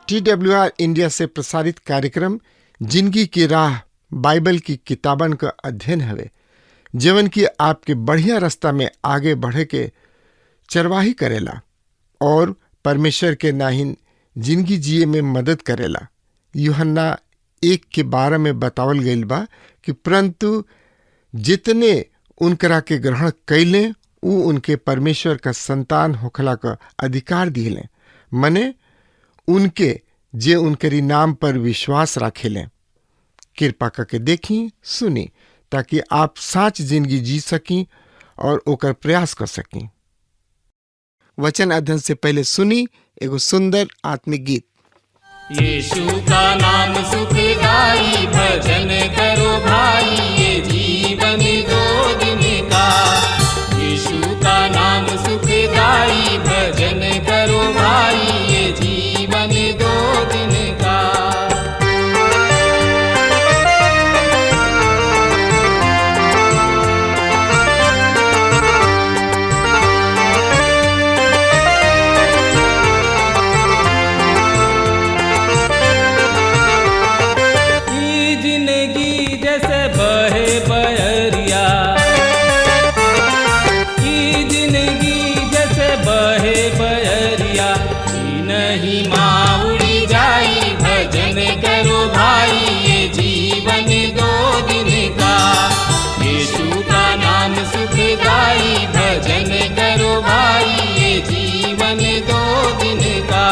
TWR India से प्रसारित कार्यक्रम जिंदगी की राह बाइबल की किताबन का अध्ययन हवे, जीवन की आपके बढ़िया रास्ता में आगे बढ़े के चरवाही करेला और परमेश्वर के नाहिन जिंदगी जिए में मदद करेला। यूहन्ना 1:12 में बतावल गईल बा कि परंतु जितने उनकरा के ग्रहण कैले उ उनके परमेश्वर का संतान होखला का अधिकार दिले, मने उनके जे उनकरी नाम पर विश्वास रखेलें। कृपा करके देखी सुनी ताकि आप साच जिंदगी जी सकी और ओकर प्रयास कर सकी। वचन अध्ययन से पहले सुनी एगो सुंदर आत्मिक गीत। यीशु का नाम सुखदाई, भजन करो भाई, ये जीवन 2 दिन का। यीशु का नाम सुखदाई, भजन करो भाई, ये जीवन 2 दिन का। भजन करो भाई, ये जीवन 2 दिन का।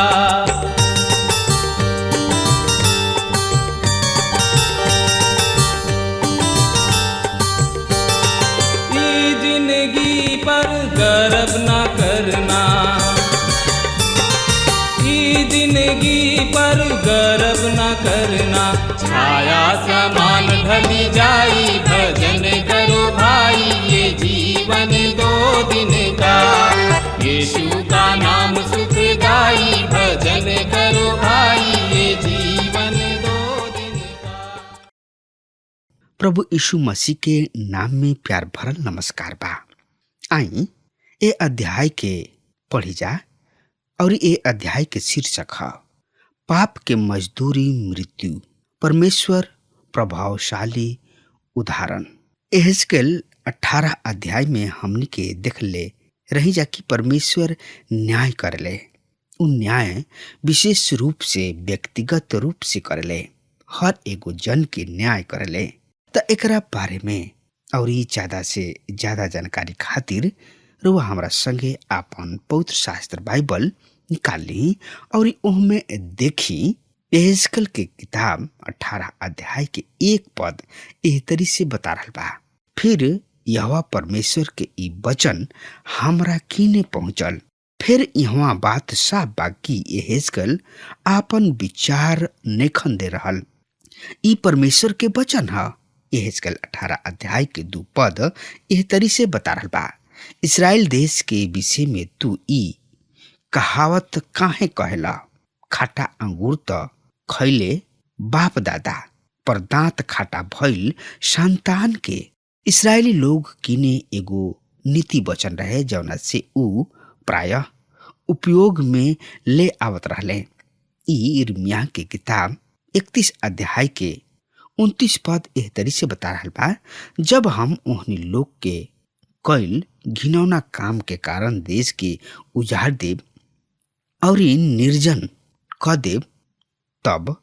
ये जिंदगी पर गर्व न करना, ये जिंदगी पर गर्व न करना, छाया समान ढली जाई, भजन करो भाई, ये जीवन 2 दिन का। यीशु का नाम सुखदाई, भजन करो भाई, ये जीवन 2 दिन का। प्रभु यीशु मसीह के नाम में प्यार भरल नमस्कार बा। आई ए अध्याय के पढ़ी जा और ए अध्याय के शीर्षक है पाप के मजदूरी मृत्यु, परमेश्वर प्रभावशाली उदाहरण। एहेजकेल 18 अध्याय में हमनी के देख ले रही जा कि परमेश्वर न्याय करले। उ न्याय विशेष रूप से व्यक्तिगत रूप से करले, हर एगो जन के न्याय करले। त एकरा बारे में और ज्यादा से ज्यादा जानकारी खातिर रुआ हमरा संगे आपन पवित्र शास्त्र बाइबल निकाली और ओहमे देखी एहेजकेल के किताब 18 अध्याय के 1 पद एह तरी से बता रहल बा। फिर यहोवा परमेश्वर के ई वचन हमरा कीने पहुंचल। फिर यहाँ बात साफ बा कि एहेजकेल आपन विचार नेखन दे रहल। ई परमेश्वर के वचन है। एहेजकेल 18 अध्याय के 2 पद एह तरी से बता रहल बा। इस्राएल देश के विषय में तू ई कहावत काहे कहेला, खाटा अंगूर त खैले बाप दादा, पर दांत खाटा भइल संतान के। इस्राएली लोग किने एगो नीति वचन रहे जौना से ऊ प्रायः उपयोग में ले आवत रहले। ई यिर्मयाह के किताब 31 अध्याय के 29 पद एह तरी से बता रहल बा। जब हम ओहनी लोग के कैल घिनौना काम के कारण देश के उजाड़ देव और निर्जन क देव, तब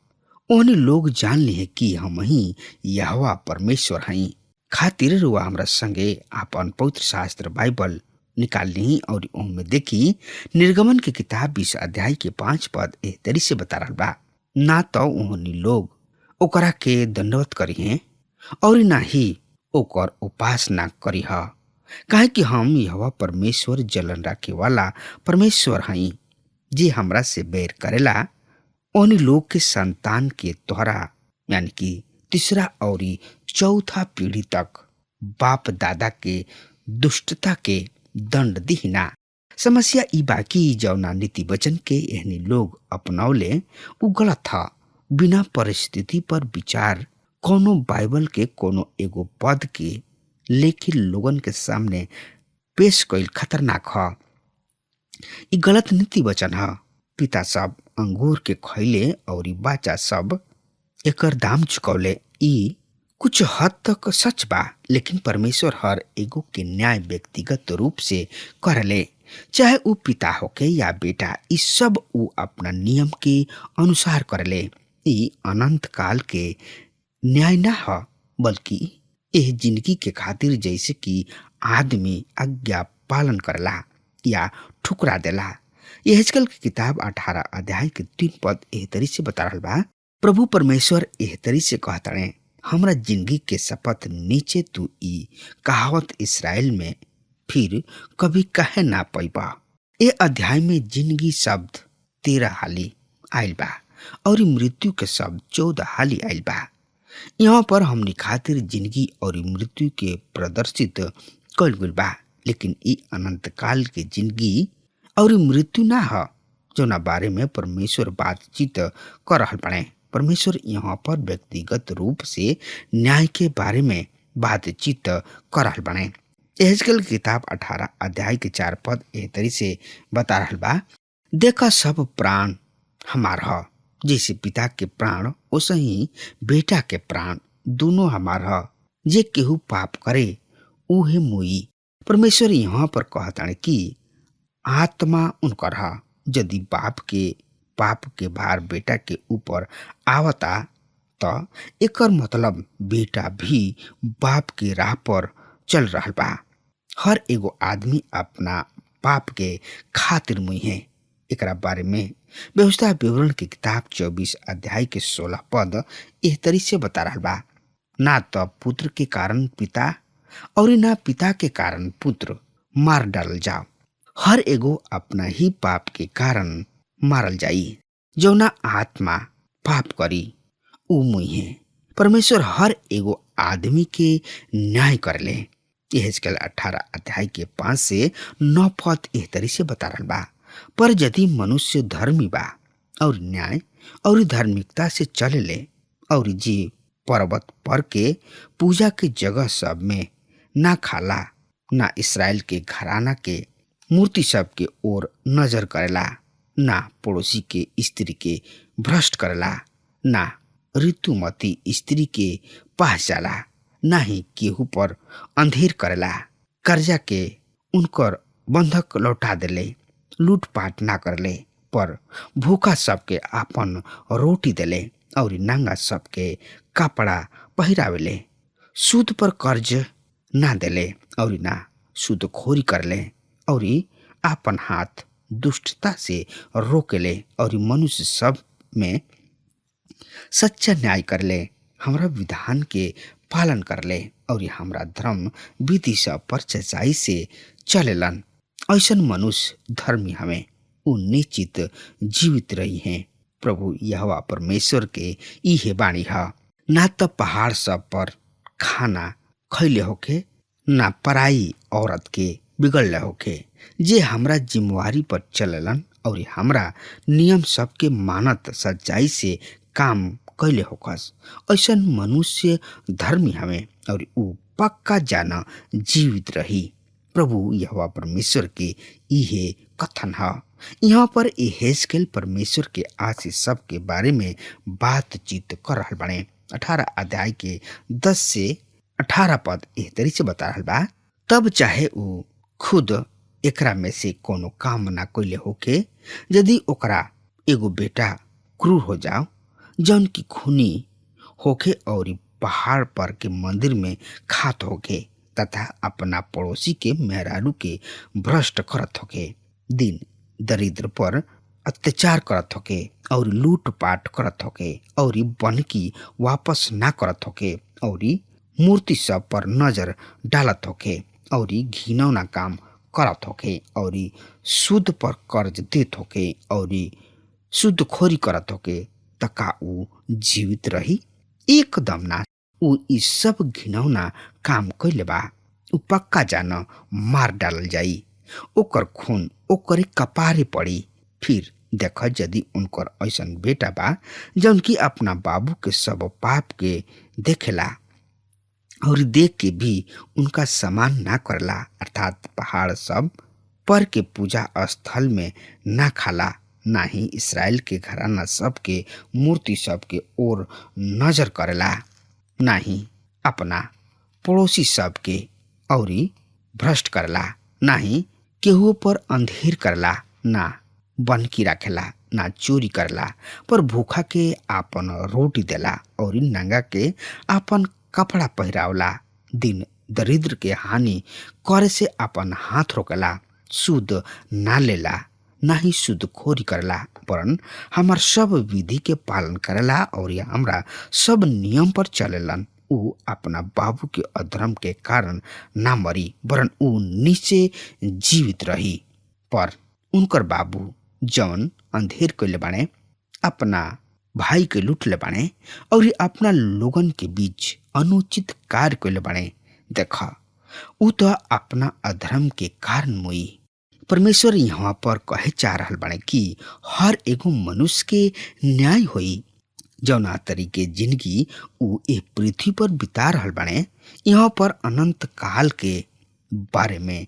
ओहनी लोग जान लिए कि हम ही यहोवा परमेश्वर हई। खातिर रुआ हमरा संगे आपन पवित्र शास्त्र बाइबल निकाल ली और उनमें देखी निर्गमन के किताब 20 अध्याय के 5 पद एह तरी से बता रहा बा। ना तो उन्होंने लोग ओकरा के दंडवत करी हैं और ना ही ओकर उपासना करी है, काहे कि हम यहोवा परमेश्वर जलन रखे वाला परमेश्वर हई। जे हमरा से बैर करेला उन्हीं लोग के संतान के द्वारा यानी कि तीसरा और चौथा पीढ़ी तक बाप दादा के दुष्टता के दंड दिहिना। समस्या ई बाकी जौना नीति वचन के एहनी लोग अपनौले उ गलत था। बिना परिस्थिति पर विचार कोनो बाइबल के कोनो एगो पद के लेकिन लोगन के सामने पेश कईल खतरनाक ह। ई गलत नीति वचन ह। पिता सब अंगूर के खैले और बच्चा सब एकर दाम चुकौले। ई कुछ हद तक सच बा, लेकिन परमेश्वर हर एगो के न्याय व्यक्तिगत रूप से करले, चाहे उ पिता होके या बेटा। ई सब उ अपना नियम के अनुसार करले। ई अनंत काल के न्याय ना ह, बल्कि एह जिंदगी के खातिर जैसे कि आदमी आज्ञा पालन करला या ठुकरा देला। यहेजकेल की किताब 18 अध्याय के 3 पद एह तरी से बता रहल बा। प्रभु परमेश्वर एह तरी से कहताड़े, हमरा जिंदगी के शपथ नीचे तू ई कहावत इसराइल में फिर कभी कहे ना पैबा। ए अध्याय में जिंदगी शब्द 13 हाली आयल बा और मृत्यु के शब्द 14 हाली आयल बा। यहाँ पर हमनी खातिर जिंदगी और मृत्यु के प्रदर्शित कल गइल बा, लेकिन ई अनंत काल के जिंदगी और मृत्यु ना ह जौना बारे में परमेश्वर बातचीत कर रहल बाड़े। परमेश्वर यहाँ पर व्यक्तिगत रूप से न्याय के बारे में बातचीत कर रहल बाड़े। यहेजकेल की किताब 18 अध्याय के 4 पद एह तरी से बता रहल बा। देखा सब प्राण हमार ह, जैसे पिता के प्राण वैसे ही बेटा के प्राण दोनों हमार ह। जे केहू पाप करे उहे मुई। परमेश्वर यहाँ पर कहताड़े कि आत्मा उनकर ह। यदि पाप के भार बेटा के ऊपर आवता तो एकर मतलब बेटा भी बाप के राह पर चल रहल बा। हर एगो आदमी अपना पाप के खातिर मुई है। एकरा बारे में व्यवस्था विवरण की किताब 24 अध्याय के 16 पद एह तरी से बता रहल बा। ना तो पुत्र के कारण पिता और ना पिता के कारण पुत्र मार डालल जाओ। हर एगो अपना ही पाप के कारण मारल जाई। जौना आत्मा पाप करी उ मुई है। परमेश्वर हर एगो आदमी के न्याय करले। यहेजकेल 18 अध्याय के 5 से 9 पद एह तरी से बता रहल बा। पर यदि मनुष्य धर्मी बा और न्याय और धार्मिकता से चलेले और जी पर्वत पर के पूजा के जगह सब में ना खाला, ना इसराइल के घराना के मूर्ति सब के ओर नजर करेला, ना पड़ोसी के स्त्री के भ्रष्ट करेला, ना ऋतुमती स्त्री के पास जाला, ना ही केहू पर अंधेर करेला, कर्जा के उनकर बंधक लौटा देले, लूटपाट ना करले, पर भूखा सबके आपन रोटी देले और नंगा सबके कपड़ा पहिरावेले, सूद पर कर्ज ना देले और ना सूदखोरी करले और आपन हाथ दुष्टता से रोकेले और मनुष्य सब में सच्चा न्याय करले, हमरा विधान के पालन करले और हमरा धर्म विधि सब पर सच्चाई से चलेलन। ऐसन मनुष्य धर्मी हमें उ निश्चित जीवित रही हैं। प्रभु यहोवा परमेश्वर के इहे बाणी ह। ना तो पहाड़ सब पर खाना खैले होके, ना पराई औरत के बिगड़ले होके। जे हमरा जिम्मेवारी पर चललन और हमरा नियम सबके मानत सच्चाई से काम कैले होकस, ऐसन मनुष्य धर्मी हमें और उ पक्का जाना जीवित रही। प्रभु यहोवा परमेश्वर के इहे कथन है। यहाँ पर यहेजकेल परमेश्वर के आशीष सब के बारे में बातचीत कर रहल बाड़े। 18 अध्याय के 10 से 18 पद एह तरी से बता रहल बा। तब चाहे उ खुद एकरा में से कोनो काम ना कोइले होके, यदि ओकरा एगो बेटा क्रूर हो जाओ जौन की खूनी होके और पहाड़ पर के मंदिर में खात होके तथा अपना पड़ोसी के मेहरारू के भ्रष्ट करत होके, दिन दरिद्र पर अत्याचार करत होके और लूटपाट करत होके और बनकी वापस ना करत होके और मूर्ति सब पर नजर डालत होके और घिनौना काम करत होके और शुद्ध पर कर्ज देत होके और शुद्ध खोरी करत होके, तका ऊ जीवित रही? एकदम ना। ऊ ई सब घिनौना काम कैले बा, ऊ पक्का जान मार डालल जाई, ओकर खून ओकरे कपारे पड़ी। फिर देख, यदि उनकर ऐसन बेटा बा जौन की अपना बाबू के सब पाप के देखेला और देख के भी उनका सम्मान ना करला, अर्थात पहाड़ सब पर के पूजा स्थल में ना खाला, ना ही इसराइल के घराना सब के मूर्ति सब के ओर नजर करेला, ना ही अपना पड़ोसी सब के औरी भ्रष्ट करला, ना ही केहू पर अंधेर करला, ना बनकी रखेला, ना चोरी करला, पर भूखा के आपन रोटी देला और नंगा के आपन कपड़ा पहिरावला, दिन दरिद्र के हानि करे से अपन हाथ रोकला, शुद्ध ना लेला, ना ही शुद्ध खोरी करला, वरन हमार सब विधि के पालन करेला और हमरा सब नियम पर चलेलन। ऊ अपना बाबू के अधर्म के कारण ना मरी, वरन ऊ नीचे जीवित रही। पर उनकर बाबू जौन अंधेर कैले बाणे, अपना भाई के लूटले बाणे और अपना लोगन के बीच अनुचित कार्य कैले बाणे, देखा ऊ तो अपना अधर्म के कारण मोई। परमेश्वर यहाँ पर कहे चाह रहल बाणे कि हर एगो मनुष्य के न्याय होई, जौना तरीके जिंदगी ऊ ए पृथ्वी पर बिता रहल बाणे, यहाँ पर अनंत काल के बारे में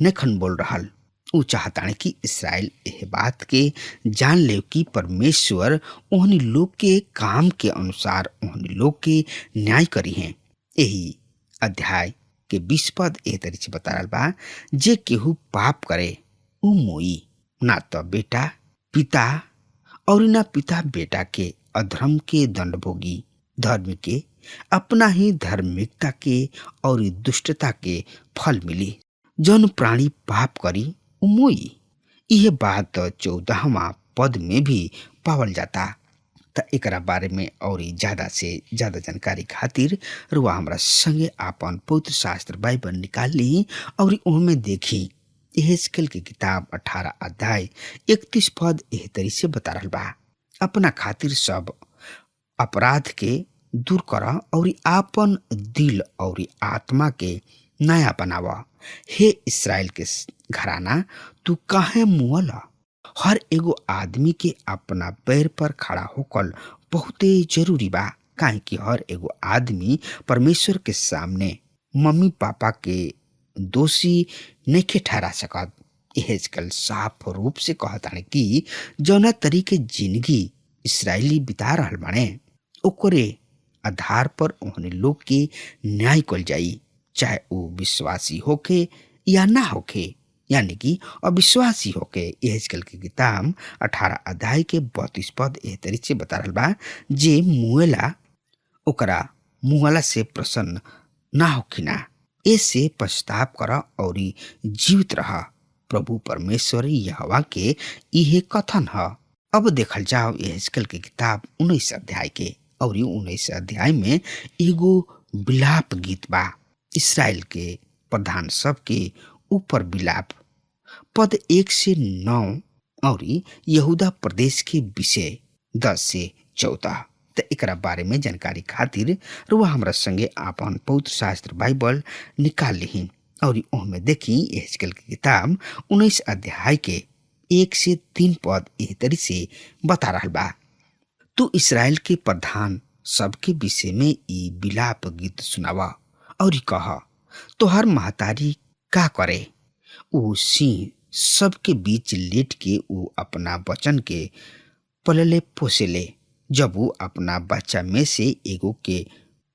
नखन बोल रहल। ऊ चाहताने कि इसराइल एह बात के जान ले कि परमेश्वर ओहनी लोग के काम के अनुसार ओहनी लोग के न्याय करी हैं। यही अध्याय के 20 पद एह तरी से बता रहल बा, जे केहू पाप करे ऊ मोई, ना तो बेटा पिता और ना पिता बेटा के अधर्म के दंड भोगी, धर्म के अपना ही धार्मिकता के और दुष्टता के फल मिली। जौन प्राणी पाप करी ऊ मोई। यह बात 14वां पद में भी पावल जाता। त एकरा बारे में और ज्यादा से ज्यादा जानकारी खातिर रुआ हमरा संगे आपन पवित्र शास्त्र बाइबल निकाल ली और उनमें देखी यहेजकेल की किताब 18 अध्याय 31 पद एह तरी से बता रहल बा, अपना खातिर सब अपराध के दूर कर और आपन दिल और आत्मा के नया बनावा। हे इसराइल के घराना, तू काहे मुअला? हर एगो आदमी के अपना पैर पर खड़ा होकर बहुते जरूरी बा, काहे कि हर एगो आदमी परमेश्वर के सामने मम्मी पापा के दोषी नहीं ठहरा सकत। यहेजकेल साफ रूप से कहताने कि जौना तरीके जिंदगी इसराइली बिता रहल बाणे, ओकरे आधार पर ओहने लोग के न्याय कल जाई, चाहे वो विश्वासी होके या ना होके, यानी कि अविश्वासी होके। यहेजकेल की किताब 18 अध्याय के 32 पद एह तरी से बता रहल बा, जे मुएला ओकरा मुआला से प्रसन्न ना होखिना, ऐसे पछताप कर और जीवित रह। प्रभु परमेश्वर यहोवा के इहे कथन है। अब देखल जाओ यहेजकेल की किताब 19 अध्याय के, और 19 अध्याय में एगो विलाप गीत बा, इसराइल के प्रधान सब के ऊपर विलाप। पद 1 से 9 और यहूदा प्रदेश के विषय 10 से 14। तो एकरा बारे में जानकारी खातिर रुआ हमरा संगे आपन पवित्र शास्त्र बाइबल निकाल ली और ओहमे देखी यहेजकेल की किताब 19 अध्याय के 1 से 3 पद एह तरी से बता रहल बा, तू इसराइल के प्रधान सबके विषय में ई विलाप गीत सुनावा और कह, तोहर महतारी का करे? ऊ सिंह सबके बीच लेट के ऊ अपना बचन के पलले पोसेले। जब वो अपना बच्चा में से एगो के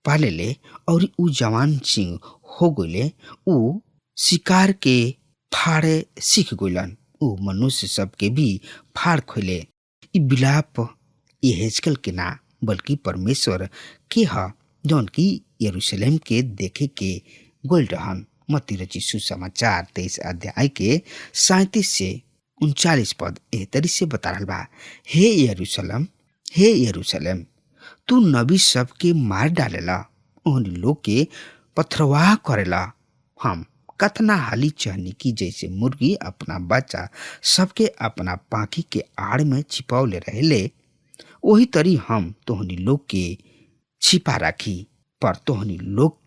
पालेले और ऊ जवान सिंह हो गइले, ऊ शिकार के फाड़े सीख गइलन, ऊ मनुष्य सबके भी फाड़ खोले। ई विलाप यहेजकेल के ना बल्कि परमेश्वर के ह जौन की यरूशलेम के देखे के गोल रहन। मत्ती रचित सुसमाचार 23 अध्याय के 37 से 39 पद एह तरी से बता रहल बा, हे यरूशलेम, हे यरूशलेम, तू नबी सबके मार डालेला, उन लोग के पथरवाह करेला। हम कतना हाली चहनी की जैसे मुर्गी अपना बच्चा सबके अपना पाखी के आड़ में छिपौले रहेले, वही तरी हम तोहनी लोग के छिपा राखी। पर तोहनी लोग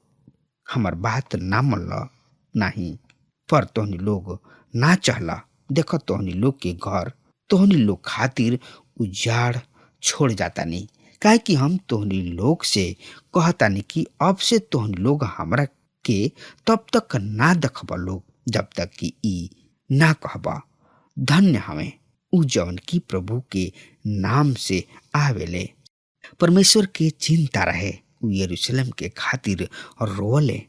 हमर बात ना मनल नहीं, पर तोहनी लोग ना चहला। देख तोहनी लोग के घर तोहनी लोग खातिर उजाड़ छोड़ जाता नहीं, काहे कि हम तोहनी लोग से कहतानी कि अब से तोहनी लोग हमरा के तब तक ना देखबा लोग जब तक कि ई ना कहबा धन्य हमें उ जवन की प्रभु के नाम से आवेले। परमेश्वर के चिंता रहे, उ यरूशलेम के खातिर रोले।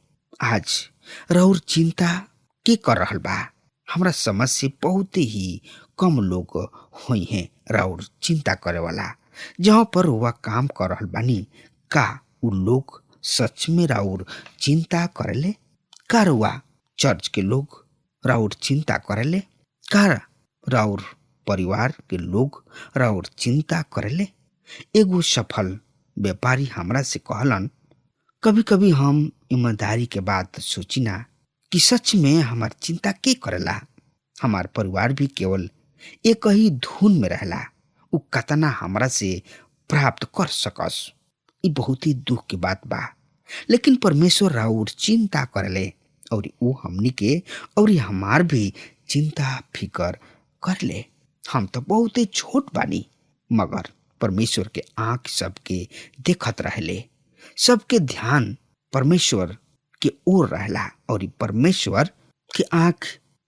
आज रउर चिंता के कर रहल बा? हमरा समझ से बहुत ही कम लोग होई हैं राउर चिंता करे वाला। जहाँ पर वह काम कर रहल बानी, का उ लोग सच में राउर चिंता करेले? का रुआ चर्च के लोग राउर चिंता करेले? का राउर परिवार के लोग राउर चिंता करेले? एगो सफल व्यापारी हमरा से कहलन, कभी कभी हम ईमानदारी के बात सोचिना कि सच में हमार चिंता के करेला। हमार परिवार भी केवल एक ही धुन में रहला, उ कतना हमरा से प्राप्त कर सकस। ई बहुत ही दुख की बात बा, लेकिन परमेश्वर राउर चिंता करले और उ हमनी के और हमार भी चिंता फिकर करले। हम तो बहुत ही छोट बानी, मगर परमेश्वर के आंख सबके देखत रहले। सबके ध्यान परमेश्वर के ओर रहला और परमेश्वर के आंख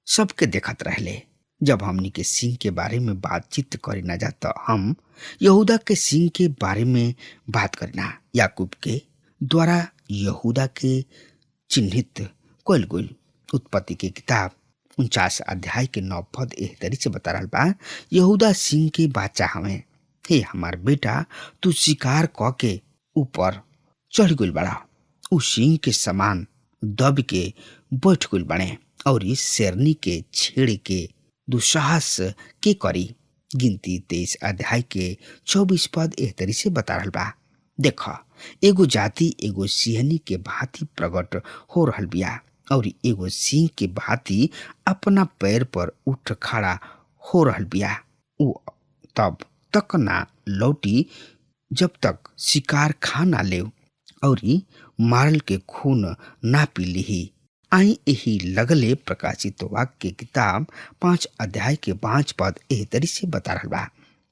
सबके देखत रहले। जब हमनी के सिंह के बारे में बातचीत करे ना जाता, हम यहूदा के सिंह के बारे में बात करना। याकूब के द्वारा यहूदा के चिन्हित कइल गइल। उत्पत्ति के किताब 49 अध्याय के 9 पद एह तरी से बता रहल बा, यहूदा सिंह के बच्चा हमें। हे हमार बेटा, तू शिकार क के ऊपर चढ़ गइल बड़ा। उ सिंह के समान दब के बैठ गइल बने और इस शेरनी के छेड़ के दुसाहस के करी। गिनती 23 अध्याय के 24 पद एह तरी से बता रहल बा, देख एगो जाति एगो सिंहनी के भांति प्रकट हो रहल बिया और एगो सिंह के भांति अपना पैर पर उठ खड़ा हो रहल बिया। उ तब तक ना लौटी जब तक शिकार खा ना ले और मारल के खून ना पी ली। आई यही लगले प्रकाशित वाक्य के किताब 5 अध्याय के 5 पद एह तरी से बता रहल बा,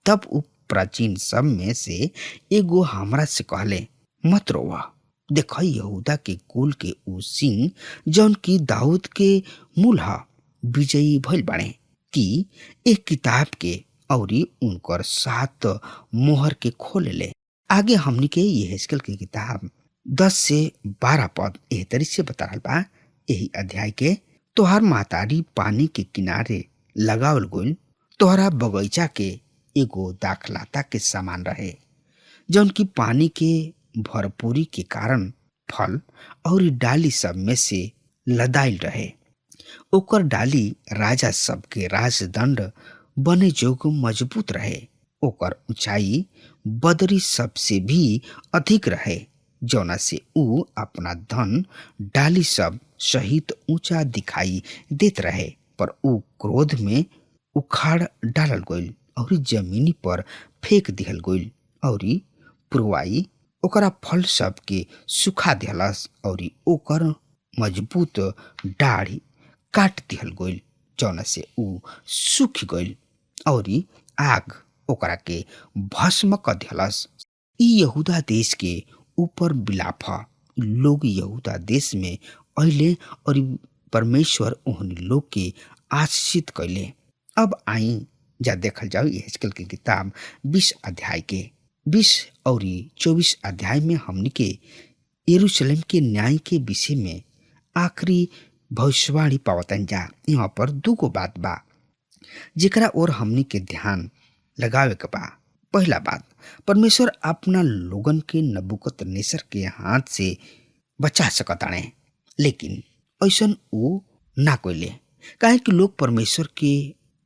तब उ प्राचीन सब में से एगो हमरा से कहले, मत रोवा। देख यहूदा के कुल के उ सिंह जौन की दाऊद के मूल ह विजयी भइल बाड़े कि एक किताब के और उनकर 7 मोहर के खोले ले। आगे हमनी के यहेजकेल की किताब 10 से 12 पद एह तरी से बता रहल बा, यही अध्याय के, तोहर महतारी पानी के किनारे लगावल गइल तोहरा बगीचा के एगो दाखलाता के समान रहे, जौन की पानी के भरपूरी के कारण फल और डाली सब में से लदाइल रहे। ओकर डाली राजा सब के राजदंड बने जोग मजबूत रहे। ओकर ऊंचाई बदरी सबसे भी अधिक रहे, जौना से उ अपना धन डाली सब सहित ऊंचा दिखाई देत रहे। पर उ क्रोध में उखाड़ डालल गइल और जमीनी पर फेंक दिहल गइल और पुरवाई ओकरा फल सब के सुखा दिहलस और ओकर मजबूत डाढ़ी काट दिहल गइल, जौना से उ सूख गइल और आग ओकरा के भस्म क दिहलस। ई यहूदा देश के ऊपर बिलाप ह। लोग यहूदा देश में अइले और परमेश्वर ओहनी लोग के आशीषित कैले। अब आई जा देखल जाओ यहेजकेल की किताब 20 अध्याय के 20 और 24 अध्याय में हमनी के यरूशलेम के न्याय के विषय में आखिरी भविष्यवाणी पावतन जा। यहाँ पर 2 बात बा जेकरा और हमनी के ध्यान लगावे के बा। पहला बात, परमेश्वर अपना लोगन के नबूकदनेस्सर के हाथ से बचा सकताणे, लेकिन ऐसन वो ना कोइले, काहे कि लोग परमेश्वर के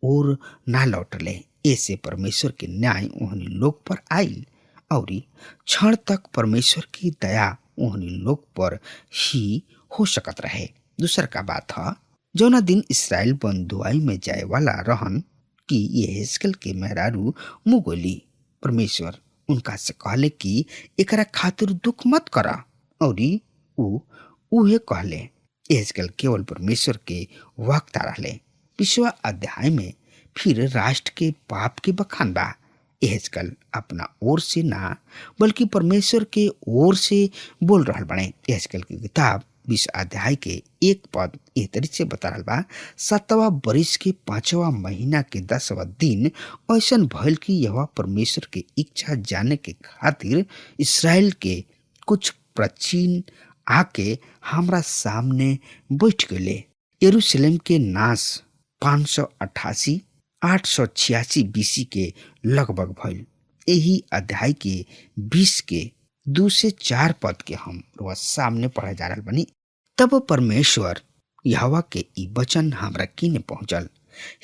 ओर ना लौटले। ऐसे परमेश्वर के न्याय ओहनी लोग पर आइल और क्षण तक परमेश्वर की दया ओहनी लोग पर ही हो सकत रहे। दूसर का बात है, जौना दिन इसराइल बंधुआई में जाए वाला रहन कि यहेजकेल के मेहरारू मुगोली, परमेश्वर उनका से कहले कि एकरा खातिर दुख मत करा, और उहे कहले। यहेजकेल केवल परमेश्वर के वक्ता रहले। 20वां अध्याय में फिर राष्ट्र के पाप के बखान बा। यहेजकेल अपना ओर से ना बल्कि परमेश्वर के ओर से बोल रहल बने। यहेजकेल की किताब 20 अध्याय के 1 पद एह तरीके से बता रहल बा, 7वां बरिस के 5वां महीना के 10वां दिन ऐसन भइल कि यहोवा परमेश्वर के इच्छा जाने के खातिर इसराइल के कुछ प्राचीन आके हमरा सामने बैठ गए। यरूशलेम के नाश 588 886 बीसी के लगभग भइल। यही अध्याय के 20 के 2 से 4 पद के हम रोज सामने पढ़े जा रहा बनी। तब परमेश्वर यहोवा के ई वचन हमरा किने पहुंचल,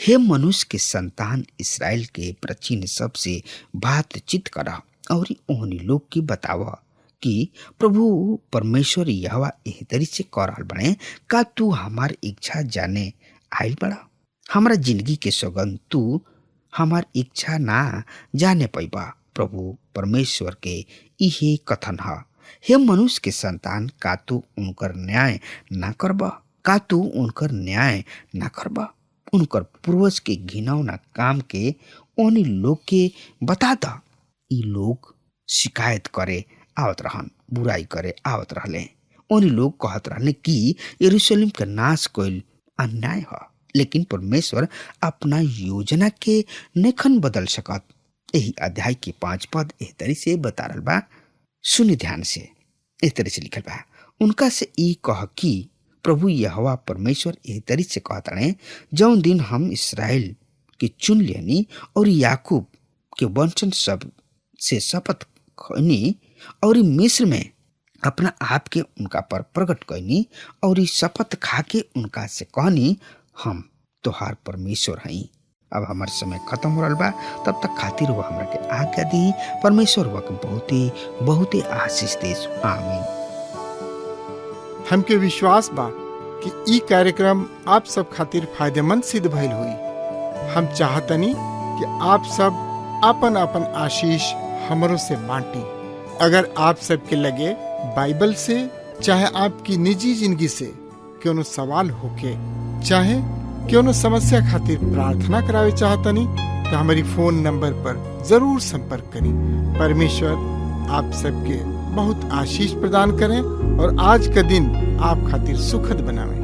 हे मनुष्य के संतान, इसराइल के प्राचीन सबसे बातचीत करा और ओहनी लोग की बतावा कि प्रभु परमेश्वर यहोवा एह तरी से कह रहल बने, का तू हमार इच्छा जाने आइल बड़ा? हमारा जिंदगी के सौगंध तू हमार इच्छा ना जाने पैबा। प्रभु परमेश्वर के इहे कथन है, हे मनुष्य के संतान, का तू उनकर न्याय ना करबा? का तू उनकर न्याय ना करबा? उनकर पूर्वज के घिनौना काम के उन लोग के बता दा। ई लोग शिकायत करे आवत रहन, बुराई करे आवत रहले। उन लोग कहत रहले कि यरूशलेम का नाश कोइल अन्याय है, लेकिन परमेश्वर अपना योजना के नेखन बदल सकत। यही अध्याय के 5 पद एह तरी से बता रहल बा, सुनि ध्यान से। एह तरी से लिखल बा, उनका से ई कह कि प्रभु यहोवा परमेश्वर एह तरी से कहताणे, जौन दिन हम इसराइल के चुन लेनी और याकूब के वंशज सब से शपथ खैनी और मिस्र में अपना आप के उनका पर प्रकट कैनी और शपथ खा के उनका से कहनी, हम तोहार परमेश्वर हई। अब हमार समय खत्म हो रहा बा, तब तक खातिर वो हमरा के आज्ञा दी। परमेश्वर वक बहुते बहुते आशीष देस। आमीन। हमके विश्वास बा कि ई कार्यक्रम आप सब खातिर फायदेमंद सिद्ध भइल हुई। हम चाहतनी कि आप सब अपन अपन आशीष हमरों से बांटी। अगर आप सबके लगे बाइबल से चाहे आपकी निजी जिंदगी से क्यों सवाल होके चाहे क्यों समस्या खातिर प्रार्थना करावे चाहतनी तो हमारी फोन नंबर पर जरूर संपर्क करें। परमेश्वर आप सबके बहुत आशीष प्रदान करें और आज का दिन आप खातिर सुखद बनावे।